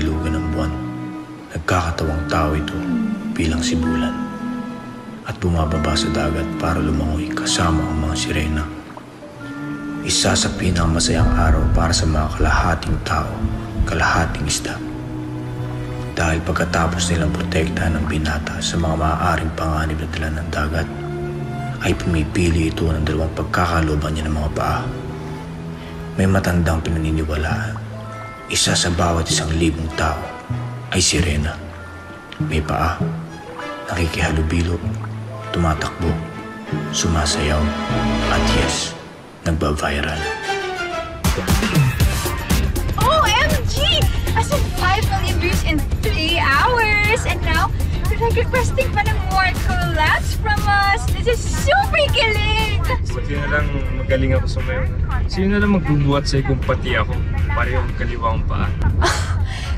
bilugan ng buwan. Nagkakatawang tao ito bilang sibulan at bumababa sa dagat para lumangoy kasama ang mga sirena. Isa sa pinakamasayang araw para sa mga kalahating tao, kalahating isda. Dahil pagkatapos nilang protektahan ng binata sa mga maaaring panganib na dala ng dagat, ay pumipili ito ng dalawang pagkakaloban niya ng mga paa. May matandang pinaniniwalaan, isa sa bawat 1,000 tao ay sirena. May paa, nakikihalubilo, tumatakbo, sumasayaw, at yes, nagba-viral. OMG! As in 5 million views in 3 hours! And now, they're like requesting pa ng more collabs from us! This is super kilig! Buti na lang magaling ako sa mayon. Sino na lang magbubuhat sa'yo kung pati ako? Parehong kaliwa akong paa.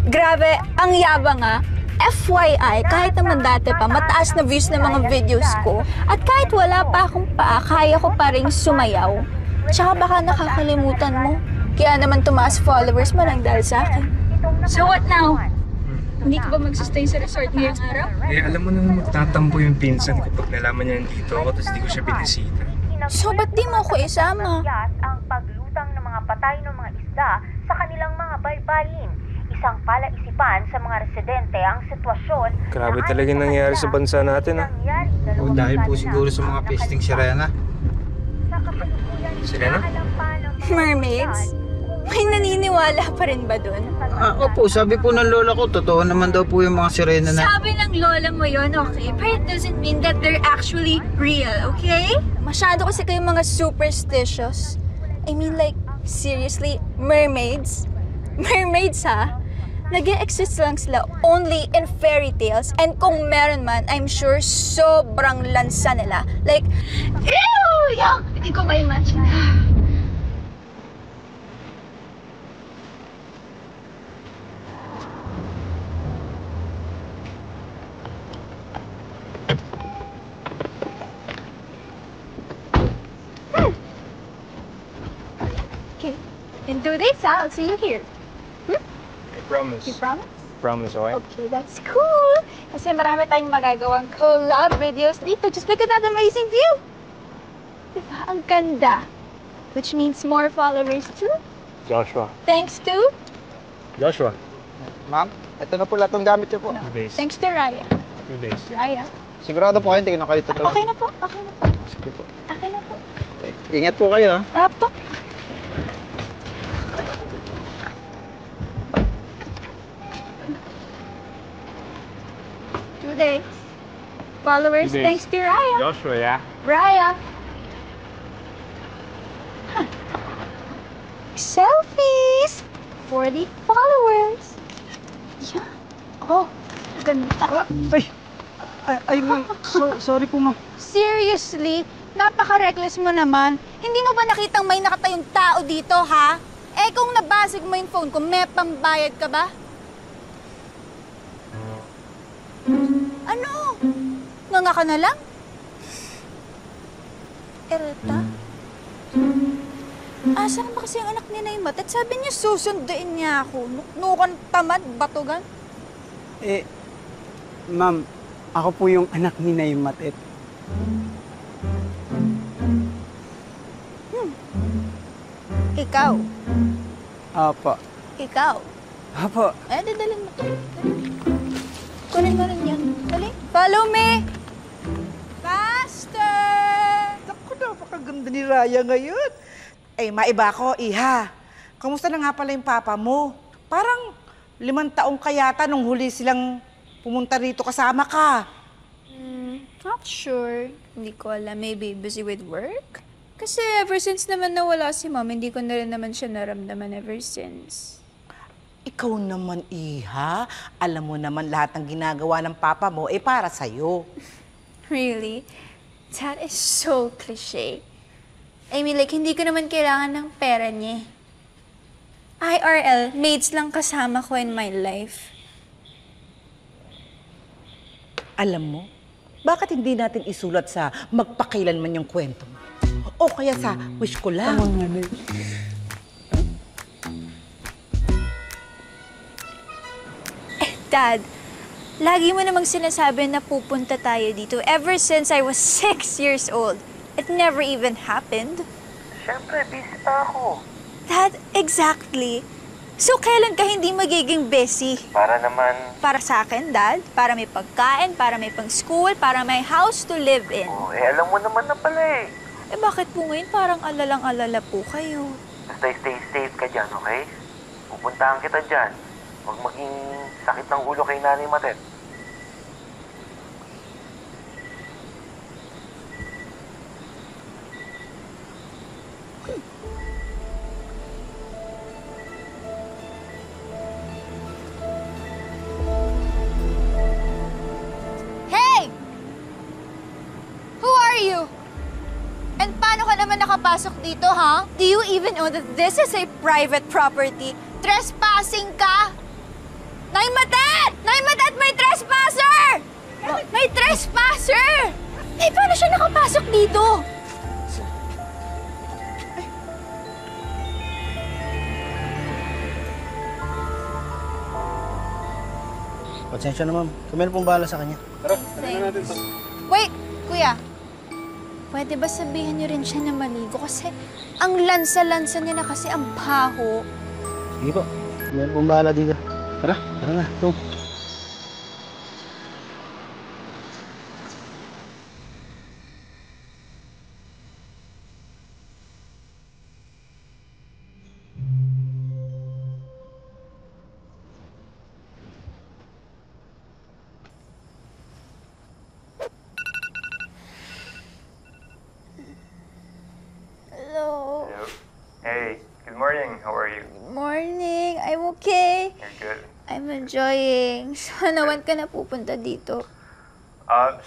Grabe, ang yabang ah! FYI, kahit naman dati pa, mataas na views ng mga videos ko. At kahit wala pa akong paa, kaya ko pa rin sumayaw. Tsaka baka nakakalimutan mo. Kaya naman tumaas followers mo lang dahil sa akin. So what now? Hindi ka ba magsustay sa resort ngayong araw? Eh, alam mo naman magtatampo yung pinsan ko pag nalaman niya nandito ako tapos di ko siya binisita. So ba't di mo ako isama? Ang paglutang ng mga patay ng mga isda sa kanilang mga baybayin. Isang palaisipan sa mga residente ang sitwasyon. Grabe talaga nangyari sa bansa natin, ha? O dahil po siguro sa mga pesting sirena. Sirena? Mermaids? May naniniwala pa rin ba dun? Opo, sabi po ng lola ko, totoo naman daw po yung mga sirena na... Sabi ng lola mo yon, okay? But it doesn't mean that they're actually real, okay? Masyado kasi kayong mga superstitious. I mean like, seriously, mermaids? Mermaids ha? Nag-e-exist lang sila only in fairy tales. And kung meron man, I'm sure sobrang lansa nila. Like, ew! Yuck! Hindi ko ma-imagine. Okay. In 2 days, I'll see you here. I promise. You promise? Promise, okay? Okay, that's cool. Kasi marami tayong magagawang collab videos dito. Just look at that amazing view. Diba? Ang ganda. Which means more followers too. Joshua. Thanks to? Joshua. Ma'am, ito na po lahat ng gamit niyo po. 2 days. Thanks to Raya. 2 days. Raya. Sigurado po kayo, hindi ko na kayo totoo. Okay na po. Okay na po. Sige po. Okay na po. Ingat po kayo, ha? Apo. Days. Followers, 2 days. thanks to Raya. Joshua, yeah? Raya. Huh. Selfies for the followers. Yeah. Oh, ganda. Ay, ma'am. Sorry po, ma'am. Seriously? Napaka-reckless mo naman. Hindi mo ba nakitang may nakatayong tao dito, ha? Eh, kung nabasag mo yung phone ko, may pambayad ka ba? Ano? Nganga ka na lang? Ereta? Asan ba kasi ang anak ni Naimat? At sabi niya susunduin niya ako. Nuknukan, tamad, batugan. Eh, ma'am, ako po yung anak ni Naimat. Ikaw? Apo. Ikaw? Apo. Eh, dadalhin mo to. Kunin mo rin yan. Dali. Follow me! Faster! Naku, napakaganda ni Raya ngayon. Eh, maiba ko, Iha. Kamusta na nga pala yung papa mo? Parang 5 taong kayata nung huli silang pumunta rito kasama ka. Not sure. Hindi ko alam. Maybe busy with work? Kasi ever since naman nawala si Mom, hindi ko na rin naman siya naramdaman ever since. Ikaw naman, Iha. Alam mo naman lahat ng ginagawa ng papa mo, eh para sa'yo. Really? That is so cliche. I mean, like, hindi ko naman kailangan ng pera niya. IRL, maids lang kasama ko in my life. Alam mo, bakit hindi natin isulat sa magpakailanman yung kwento mo? O kaya sa wish ko lang. Dad, lagi mo namang sinasabi na pupunta tayo dito ever since I was 6 years old. It never even happened. Siyempre, busy pa ako. Dad, exactly. So, kailan ka hindi magiging busy? Para naman, Para sa akin, Dad? Para may pagkain, para may pang-school, para may house to live in. alam mo naman na pala eh. Eh, bakit po ngayon parang alalang-alala po kayo? Basta stay safe ka dyan, okay? Pupuntahan kita dyan. Huwag maging sakit ng ulo kay Nanay Matet. Hey! Who are you? And paano ka naman nakapasok dito, ha? Do you even know that this is a private property? Trespassing ka? Nay Matet! Nay Matet, may trespasser! May trespasser! Eh, paano siya nakapasok dito? Pasensya na ma'am. Kami na pong bahala sa kanya. Wait, kuya. Pwede ba sabihin niyo rin siya na maligo? Kasi ang lansa-lansa niya na kasi ang baho. Sige po. Kami na pong bahala dito. Tara na. Ito. Hello. Hey, good morning. How are you? Morning. I'm okay. You're good. I'm enjoying. So, nawan ka na pupunta dito.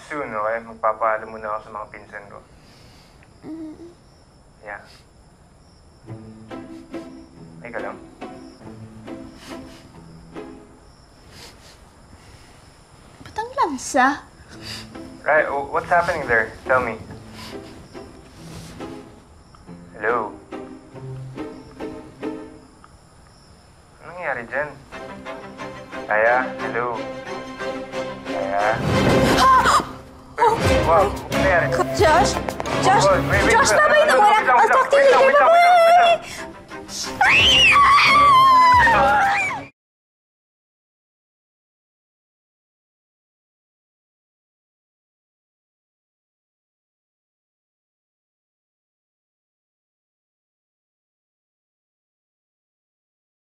Soon, okay? Magpapaalam muna ako sa mga pinsan ko. Yeah. Ay ka lang. Ba't ang lansa? Right, what's happening there? Tell me. Hello? Anong nangyari dyan? Kaya? Hello? Kaya? Wow, ano nangyari? Josh? Josh? Oh, wait, Josh, wait, babay na wait, muna. wait lang, I'll talk to you wait lang, later. wait lang, wait lang, wait lang. Bye-bye!